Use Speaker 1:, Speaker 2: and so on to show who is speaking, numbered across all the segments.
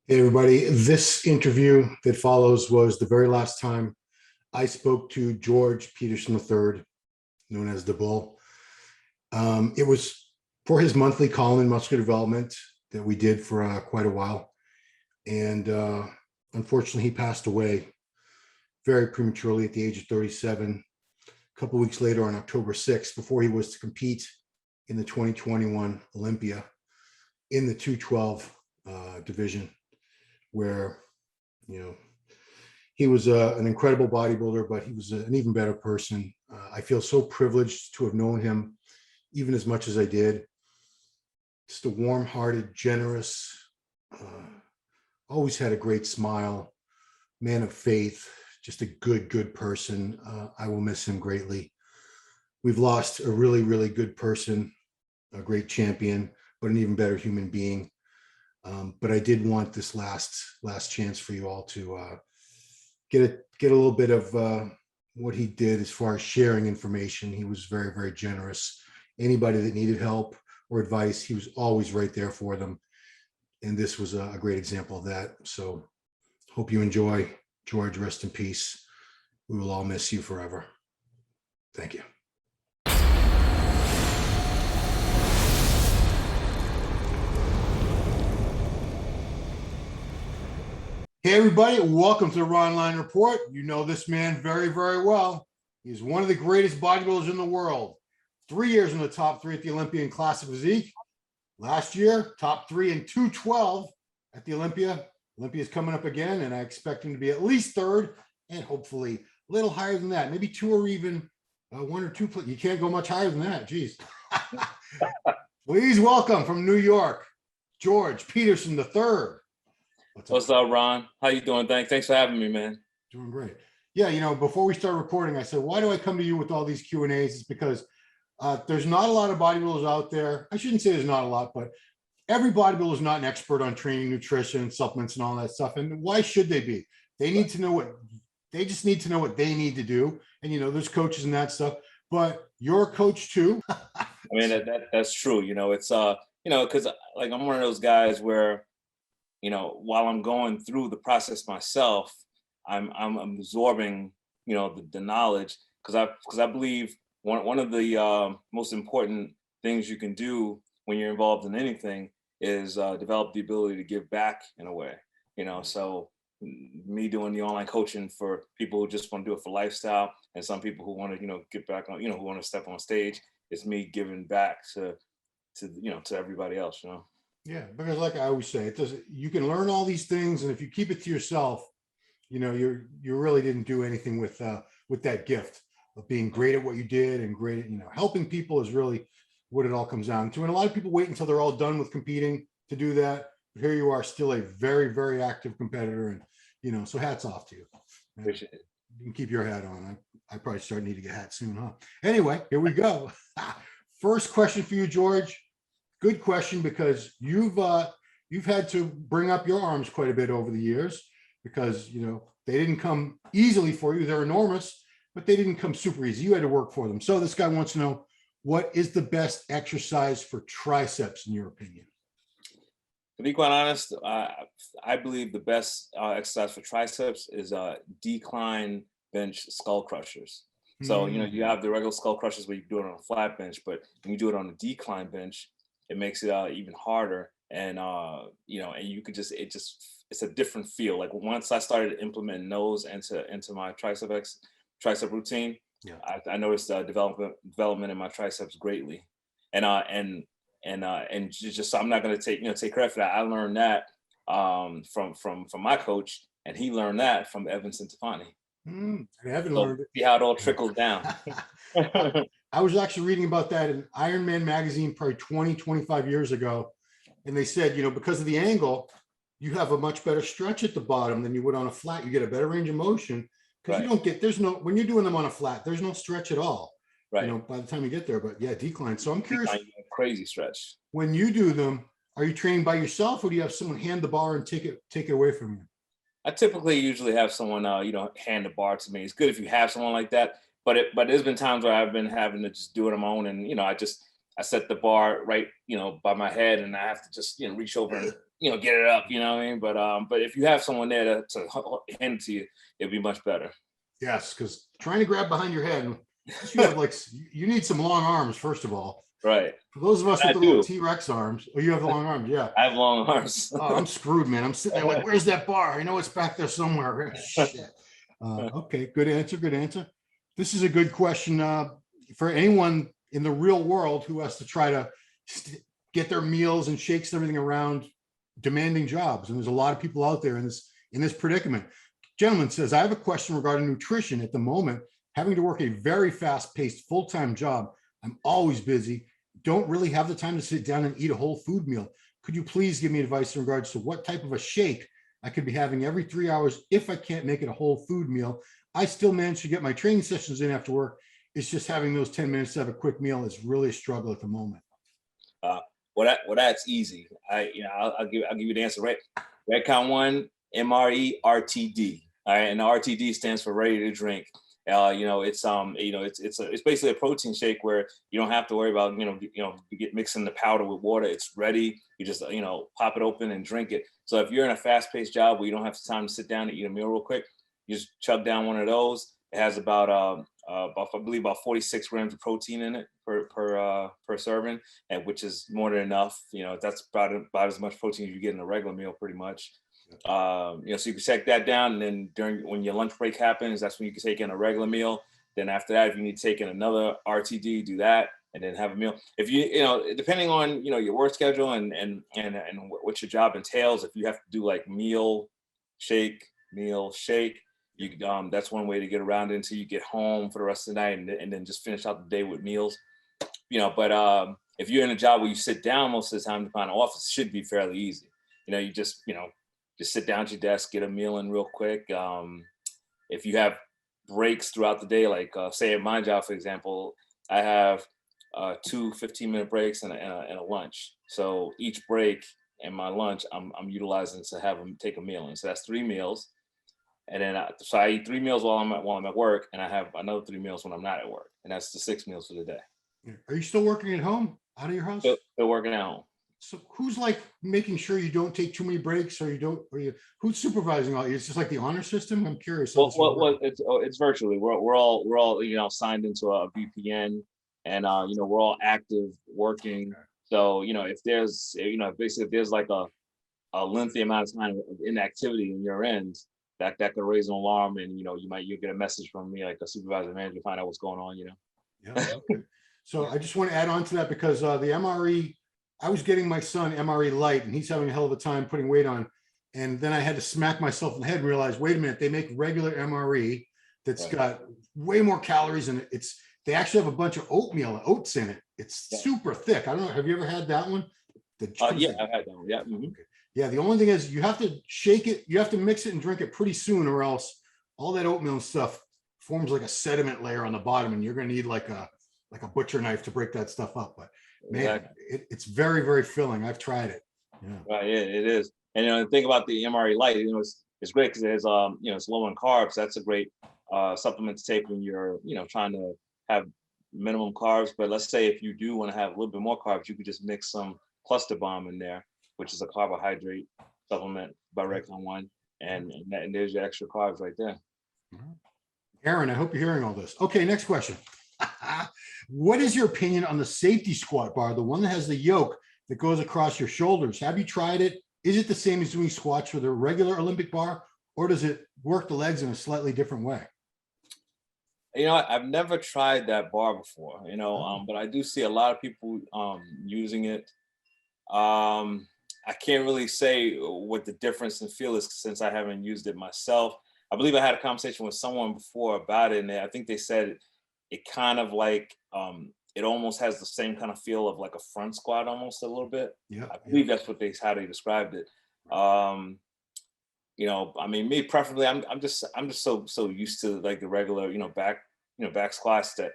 Speaker 1: Hey, everybody. This interview that follows was the very last time I spoke to George Peterson III, known as the Bull. It was for his monthly column in Muscular Development that we did for quite a while. And unfortunately, he passed away very prematurely at the age of 37, a couple of weeks later on October 6th, before he was to compete in the 2021 Olympia in the 212 division, where you know he was an incredible bodybuilder, but he was an even better person. I feel so privileged to have known him even as much as I did. Just a warm-hearted, generous, uh, always had a great smile, man of faith, just a good person. I will miss him greatly. We've lost a really, really good person, a great champion, but an even better human being. But I did want this last chance for you all to get a little bit of what he did as far as sharing information. He was very generous. Anybody that needed help or advice, he was always right there for them. And this was a great example of that. So hope you enjoy. George, rest in peace. We will all miss you forever. Thank you. Hey, everybody, welcome to the Ronline Report. You know this man very well. He's one of the greatest bodybuilders in the world. 3 years in the top three at the Olympia in classic physique. Last year, top three in 212 at the Olympia. Olympia is coming up again, and I expect him to be at least third and hopefully a little higher than that. Maybe two or even one or two. You can't go much higher than that. Geez. Please welcome from New York, George Peterson III.
Speaker 2: What's up, Ron? How you doing? Thanks for having me, man.
Speaker 1: Doing great. Yeah, before we start recording, I said, why do I come to you with all these Q&As? It's because there's not a lot of bodybuilders out there. I shouldn't say there's not a lot, but every bodybuilder is not an expert on training, nutrition, supplements, and all that stuff. And why should they be? They need to know they just need to know what they need to do. And, there's coaches and that stuff, but you're a coach too.
Speaker 2: I mean, that's true. It's, because like I'm one of those guys where, while I'm going through the process myself, I'm absorbing, the knowledge because I believe one of the most important things you can do when you're involved in anything is develop the ability to give back in a way. So me doing the online coaching for people who just want to do it for lifestyle, and some people who want to, get back on, who want to step on stage. It's me giving back to everybody else.
Speaker 1: Yeah, because like I always say, you can learn all these things, and if you keep it to yourself, you really didn't do anything with that gift of being great at what you did and great at, helping people is really what it all comes down to. And a lot of people wait until they're all done with competing to do that. But here you are, still a very active competitor, and so hats off to you.
Speaker 2: Appreciate it.
Speaker 1: You can keep your hat on. I probably start needing a hat soon, huh? Anyway, here we go. First question for you, George. Good question, because you've had to bring up your arms quite a bit over the years, because they didn't come easily for you. They're enormous, but they didn't come super easy. You had to work for them. So this guy wants to know, what is the best exercise for triceps in your opinion?
Speaker 2: To be quite honest, I believe the best exercise for triceps is decline bench skull crushers. So you have the regular skull crushers where you do it on a flat bench, but when you do it on a decline bench, it makes it even harder. And and you could it's a different feel. Like once I started implementing those into my tricep routine,
Speaker 1: yeah,
Speaker 2: I noticed development in my triceps greatly. And just so I'm not going to take credit for that. I learned that from my coach, and he learned that from Evan Centofanti.
Speaker 1: I haven't
Speaker 2: So
Speaker 1: learned it.
Speaker 2: see how it all trickles down.
Speaker 1: I was actually reading about that in Iron Man magazine probably 25 years ago. And they said, because of the angle, you have a much better stretch at the bottom than you would on a flat. You get a better range of motion, because when you're doing them on a flat, there's no stretch at all.
Speaker 2: Right.
Speaker 1: By the time you get there, but yeah, decline. So I'm curious,
Speaker 2: crazy stretch.
Speaker 1: When you do them, are you training by yourself, or do you have someone hand the bar and take it away from you?
Speaker 2: I typically usually have someone, hand the bar to me. It's good if you have someone like that, but there's been times where I've been having to just do it on my own, and I set the bar right, by my head, and I have to just, reach over and, get it up, you know what I mean? But if you have someone there to hand it to you, it'd be much better.
Speaker 1: Yes, because trying to grab behind your head, you have you need some long arms, first of all.
Speaker 2: Right.
Speaker 1: For those of us
Speaker 2: I
Speaker 1: with the
Speaker 2: do.
Speaker 1: little T-Rex arms, you have the long arms, yeah.
Speaker 2: I have long arms.
Speaker 1: Oh, I'm screwed, man. I'm sitting there like, where's that bar? I know it's back there somewhere. Shit. Okay, good answer. Good answer. This is a good question for anyone in the real world who has to try to get their meals and shakes and everything around demanding jobs. And there's a lot of people out there in this predicament. Gentleman says, I have a question regarding nutrition. At the moment, having to work a very fast-paced full-time job, I'm always busy, don't really have the time to sit down and eat a whole food meal. Could you please give me advice in regards to what type of a shake I could be having every 3 hours if I can't make it a whole food meal? I still manage to get my training sessions in after work. It's just having those 10 minutes to have a quick meal is really a struggle at the moment.
Speaker 2: Well, that's easy. I'll give you the answer. Right, Redcon 1, MRE-RTD. All right, and the RTD stands for ready to drink. It's basically a protein shake where you don't have to worry about mixing the powder with water. It's ready. You just pop it open and drink it. So if you're in a fast-paced job where you don't have time to sit down and eat a meal real quick, you just chug down one of those. It has about I believe about 46 grams of protein in it per serving, and which is more than enough. That's about as much protein as you get in a regular meal, pretty much. So you can check that down, and then when your lunch break happens, that's when you can take in a regular meal. Then after that, if you need to take in another RTD, do that, and then have a meal. If depending on your work schedule and what your job entails, if you have to do like meal shake, that's one way to get around it until you get home for the rest of the night, and then just finish out the day with meals. But if you're in a job where you sit down most of the time to find an office, it should be fairly easy. You just sit down at your desk, get a meal in real quick. If you have breaks throughout the day, like say at my job, for example, I have 2 15-minute breaks and a lunch. So each break and my lunch, I'm utilizing to have them take a meal. And so that's 3 meals. And then I eat 3 meals while I'm at work, and I have another 3 meals when I'm not at work. And that's the 6 meals for the day.
Speaker 1: Are you still working at home, out of your house?
Speaker 2: Still working at home.
Speaker 1: So who's like making sure you don't take too many breaks, or who's supervising all you? It's just like the honor system. I'm curious.
Speaker 2: Well, it's virtually. We're all signed into a VPN, and we're all active working. So if there's basically if there's like a lengthy amount of time of inactivity in your end, that could raise an alarm, and you'll get a message from me, like a supervisor manager, to find out what's going on.
Speaker 1: Yeah. Okay. So I just want to add on to that, because the MRE, I was getting my son MRE light, and he's having a hell of a time putting weight on. And then I had to smack myself in the head and realize, wait a minute, they make regular MRE that's got way more calories in it. They actually have a bunch of oats in it. It's super thick. I don't know. Have you ever had that one?
Speaker 2: Yeah, I've had that one. Yeah. Mm-hmm.
Speaker 1: Okay. Yeah. The only thing is you have to shake it. You have to mix it and drink it pretty soon, or else all that oatmeal and stuff forms like a sediment layer on the bottom, and you're going to need like a butcher knife to break that stuff up. But man, it's very, very filling. I've tried it. Yeah.
Speaker 2: Right. Yeah, it is. And the thing about the MRE light, it's great because it's it's low in carbs. That's a great supplement to take when you're trying to have minimum carbs. But let's say if you do want to have a little bit more carbs, you could just mix some Cluster Bomb in there, which is a carbohydrate supplement by Redcon 1, and there's your extra carbs right there.
Speaker 1: Aaron, I hope you're hearing all this. Okay, next question. What is your opinion on the safety squat bar, the one that has the yoke that goes across your shoulders? Have you tried it? Is it the same as doing squats with a regular Olympic bar, or does it work the legs in a slightly different way?
Speaker 2: I've never tried that bar before, but I do see a lot of people using it. I can't really say what the difference in feel is since I haven't used it myself. I believe I had a conversation with someone before about it, and I think they said it kind of like it almost has the same kind of feel of like a front squat almost a little bit.
Speaker 1: Yeah,
Speaker 2: I believe that's how they described it. I mean, me preferably, I'm just so used to like the regular back squats that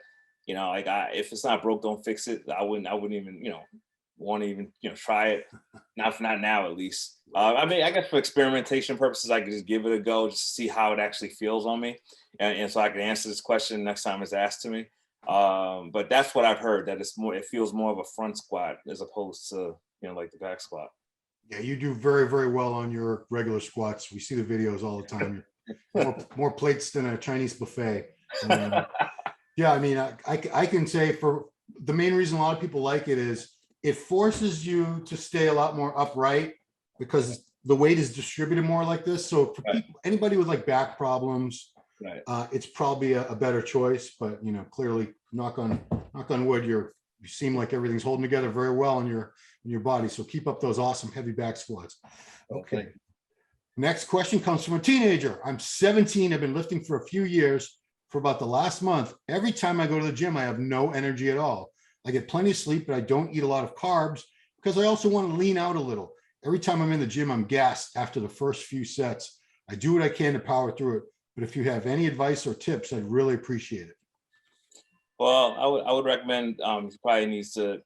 Speaker 2: like if it's not broke, don't fix it. I wouldn't even want to even try it. Not now, at least. I mean, I guess for experimentation purposes, I could just give it a go just to see how it actually feels on me, and so I can answer this question next time it's asked to me. But that's what I've heard, that it feels more of a front squat as opposed to, like the back squat.
Speaker 1: Yeah, you do very, very well on your regular squats. We see the videos all the time. More plates than a Chinese buffet. Yeah, I mean, I can say for the main reason a lot of people like it is it forces you to stay a lot more upright because the weight is distributed more like this. So for
Speaker 2: Right.
Speaker 1: people, anybody with like back problems,
Speaker 2: Right.
Speaker 1: it's probably a better choice. But clearly, knock on wood, you seem like everything's holding together very well in your body. So keep up those awesome heavy back squats. Okay. Next question comes from a teenager. I'm 17. I've been lifting for a few years. For about the last month, every time I go to the gym, I have no energy at all. I get plenty of sleep, but I don't eat a lot of carbs because I also want to lean out a little. Every time I'm in the gym, I'm gassed after the first few sets. I do what I can to power through it. But if you have any advice or tips, I'd really appreciate it.
Speaker 2: Well, I would recommend he probably needs to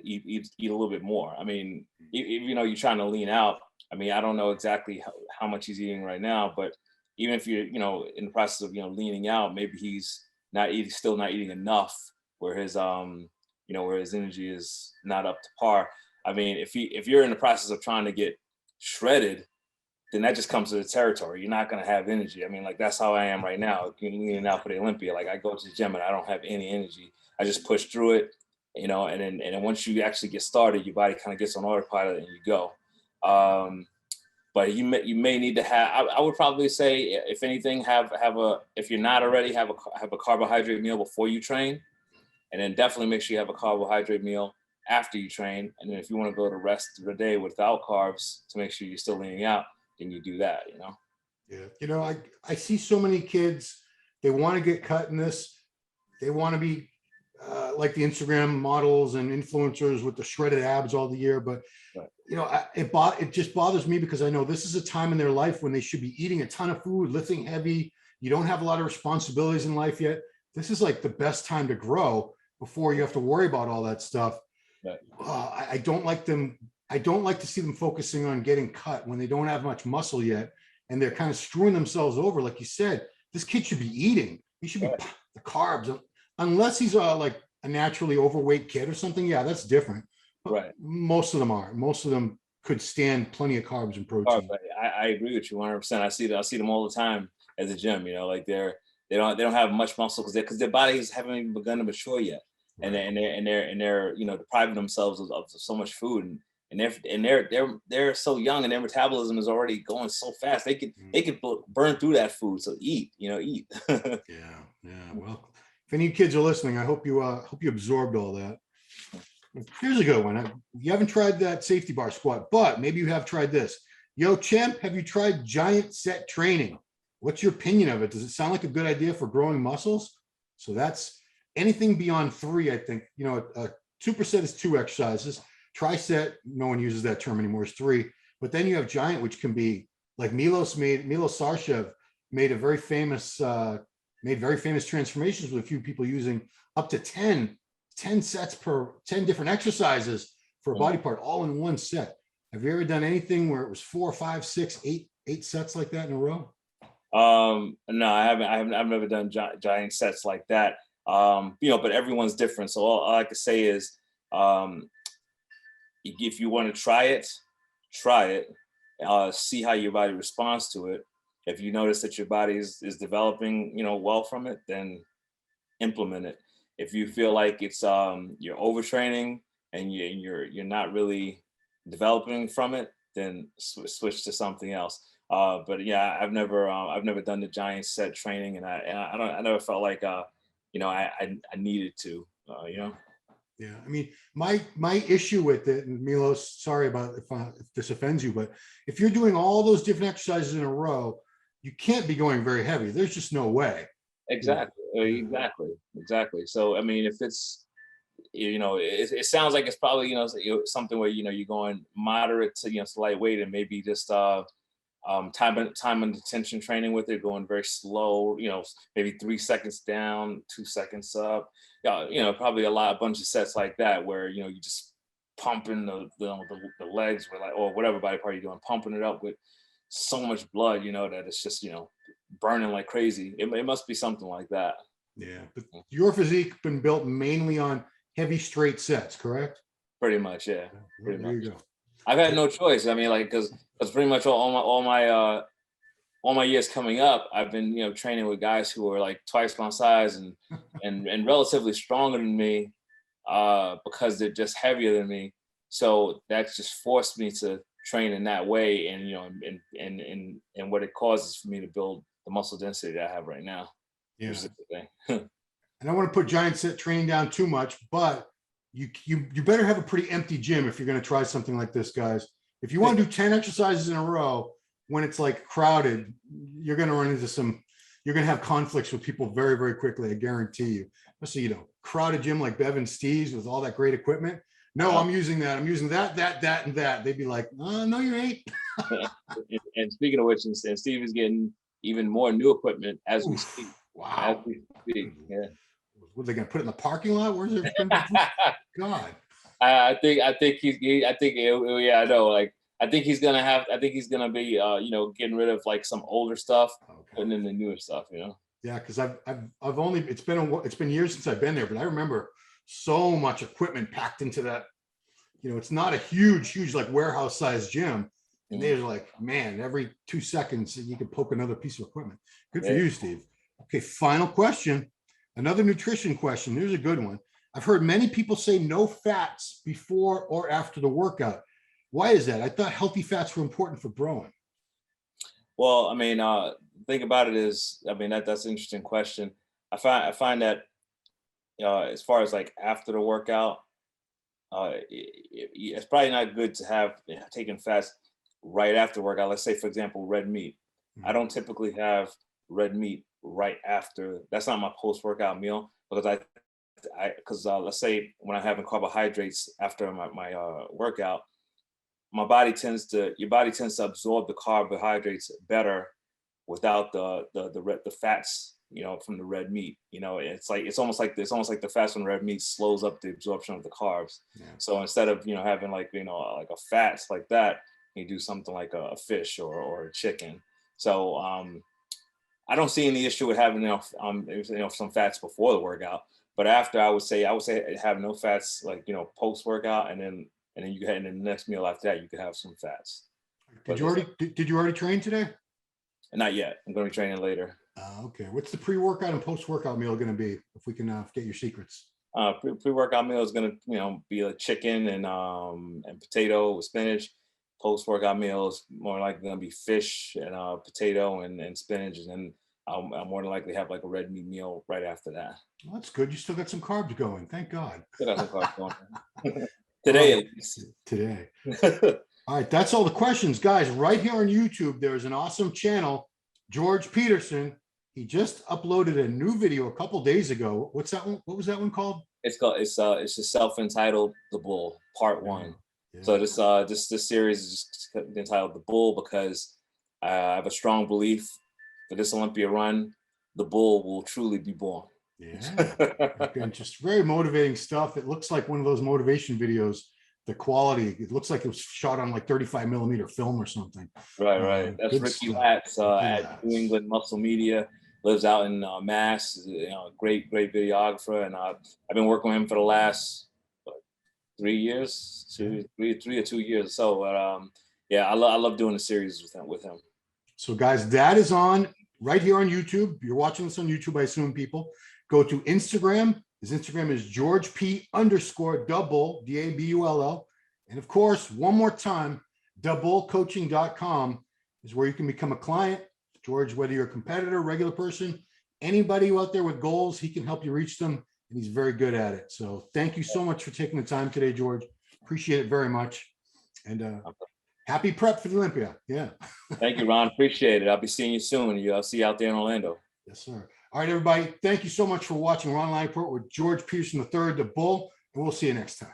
Speaker 2: eat a little bit more. I mean, if you're trying to lean out. I mean, I don't know exactly how much he's eating right now, but even if you're in the process of leaning out, maybe he's still not eating enough where his energy is not up to par. I mean, if you're in the process of trying to get shredded, then that just comes to the territory. You're not going to have energy. I mean, like that's how I am right now, leaning out for the Olympia. Like I go to the gym and I don't have any energy. I just push through it, and then once you actually get started, your body kind of gets on autopilot and you go. But you may need to have. I would probably say, if anything, if you're not already, have a carbohydrate meal before you train, and then definitely make sure you have a carbohydrate meal after you train. And then if you want to go the rest of the day without carbs to make sure you're still leaning out, then you do that.
Speaker 1: Yeah. I see so many kids, they want to get cut in this. They want to be like the Instagram models and influencers with the shredded abs all the year. But,
Speaker 2: right.
Speaker 1: It just bothers me because I know this is a time in their life when they should be eating a ton of food, lifting heavy. You don't have a lot of responsibilities in life yet. This is like the best time to grow before you have to worry about all that stuff.
Speaker 2: Right.
Speaker 1: I don't like them. I don't like to see them focusing on getting cut when they don't have much muscle yet. And they're kind of screwing themselves over. Like you said, this kid should be eating. He should be the carbs, unless he's like a naturally overweight kid or something. Yeah, that's different. But
Speaker 2: Right.
Speaker 1: most of them are. Most of them could stand plenty of carbs and protein.
Speaker 2: I agree with you 100%. I see them all the time at the gym. Like they don't have much muscle because their bodies haven't even begun to mature yet, and they're depriving themselves of so much food, and they're so young, and their metabolism is already going so fast. They could burn through that food. So eat.
Speaker 1: Yeah. Well, if any kids are listening, I hope you absorbed all that. Here's a good one. You haven't tried that safety bar squat, but maybe you have tried this. Yo, champ, have you tried giant set training? What's your opinion of it? Does it sound like a good idea for growing muscles? So that's anything beyond 3, I think. 2% is 2 exercises. Tri-set, no one uses that term anymore, is 3. But then you have giant, which can be like Milos Sarshev made very famous transformations with a few people using up to 10 sets per 10 different exercises for a body part, all in one set. Have you ever done anything where it was 4, 5, 6, 8 sets like that in a row?
Speaker 2: No, I haven't. I've never done giant sets like that. But everyone's different. So all I can say is, if you want to try it, see how your body responds to it. If you notice that your body is developing, well from it, then implement it. If you feel like it's you're overtraining and you're not really developing from it, then switch to something else. But yeah, I've never done the giant set training, and I never felt like I needed to.
Speaker 1: Yeah, I mean, my issue with it, and Milos, sorry about if this offends you, but if you're doing all those different exercises in a row, you can't be going very heavy. There's just no way.
Speaker 2: Exactly. So I mean, if it's it sounds like it's probably something where you're going moderate to lightweight, and maybe just time and attention training with it, going very slow, maybe 3 seconds down, 2 seconds up. Probably a bunch of sets like that where you just pumping the legs or whatever body part you're doing, pumping it up with so much blood, that it's just burning like crazy. It must be something like that.
Speaker 1: Yeah, but your physique been built mainly on heavy straight sets, correct?
Speaker 2: Pretty much, yeah.
Speaker 1: Well,
Speaker 2: Pretty
Speaker 1: there
Speaker 2: much.
Speaker 1: you go.
Speaker 2: I've had no choice. I mean, like, because pretty much all my years coming up, I've been, training with guys who are like twice my size and relatively stronger than me, because they're just heavier than me. So that's just forced me to train in that way, and and what it causes for me to build the muscle density that I have right now.
Speaker 1: Yeah.
Speaker 2: Which is a good thing.
Speaker 1: And I want to put giant set training down too much, but you better have a pretty empty gym if you're going to try something like this, guys. If you want to do 10 exercises in a row when it's like crowded, you're going to run into you're going to have conflicts with people very, very quickly. I guarantee you. Especially, crowded gym like Bev and Steve's with all that great equipment. No, I'm using that. I'm using that, and that. They'd be like, oh, no, you ain't.
Speaker 2: And speaking of which, and Steve is getting even more new equipment as we speak.
Speaker 1: Wow.
Speaker 2: As we speak. Yeah.
Speaker 1: What are they going to put it in the parking lot? Where's it going? God.
Speaker 2: I think I know. Like, I think he's gonna be getting rid of like some older stuff, putting in the newer stuff.
Speaker 1: Yeah, because I've only it's been years since I've been there, but I remember so much equipment packed into that. It's not a huge like warehouse sized gym, and they're like, man, every 2 seconds you can poke another piece of equipment. Good for you, Steve. Okay, final question, another nutrition question. Here's a good one. I've heard many people say no fats before or after the workout. Why is that? I thought healthy fats were important for growing.
Speaker 2: Well, I mean, think about it is, I mean, that's an interesting question. I find that as far as like after the workout, it's probably not good to have taken fats right after workout. Let's say, for example, red meat. I don't typically have red meat right after. That's not my post-workout meal, because let's say when I'm having carbohydrates after my workout, your body tends to absorb the carbohydrates better without the fats, from the red meat. It's almost like the fats from red meat slows up the absorption of the carbs. Yeah. So instead of having like a fats like that, you do something like a fish or a chicken. So I don't see any issue with having some fats before the workout, but after, I would say have no fats, like post workout, and then you get in the next meal after that, you can have some fats.
Speaker 1: Did you already train today?
Speaker 2: Not yet. I'm going to be training later.
Speaker 1: Okay. What's the pre-workout and post-workout meal going to be, if we can get your secrets?
Speaker 2: Pre-workout meal is going to be a chicken and potato with spinach. Post-workout meal is more likely going to be fish and potato and spinach, and then I'll more than likely have like a red meat meal right after that.
Speaker 1: Well, that's good. You still got some carbs going. Thank God.
Speaker 2: Still got some carbs going. Today, at least.
Speaker 1: Today. All right, that's all the questions, guys. Right here on YouTube, there is an awesome channel, George Peterson. He just uploaded a new video a couple days ago. What's that one? What was that one called?
Speaker 2: It's just self-entitled The Bull, Part 1. Yeah. So this series is just entitled The Bull because I have a strong belief that this Olympia run, the bull will truly be born.
Speaker 1: Yeah, and just very motivating stuff. It looks like one of those motivation videos. The quality, it looks like it was shot on like 35mm film or something.
Speaker 2: Right. That's Ricky Watts at New England Muscle Media. Lives out in Mass. Great videographer, and I've been working with him for the last 3 years, 3 or 2 years. So, I love doing the series with him. So,
Speaker 1: guys, that is on right here on YouTube. You're watching this on YouTube, I assume, people. Go to Instagram. His Instagram is GeorgeP_Double, DABULL. And of course, one more time, doublecoaching.com is where you can become a client. George, whether you're a competitor, regular person, anybody out there with goals, he can help you reach them, and he's very good at it. So thank you so much for taking the time today, George. Appreciate it very much. And happy prep for the Olympia. Yeah.
Speaker 2: Thank you, Ron. Appreciate it. I'll be seeing you soon. I'll see you out there in Orlando.
Speaker 1: Yes, sir. All right, everybody. Thank you so much for watching Ronline Report with George Peterson III, the Bull, and we'll see you next time.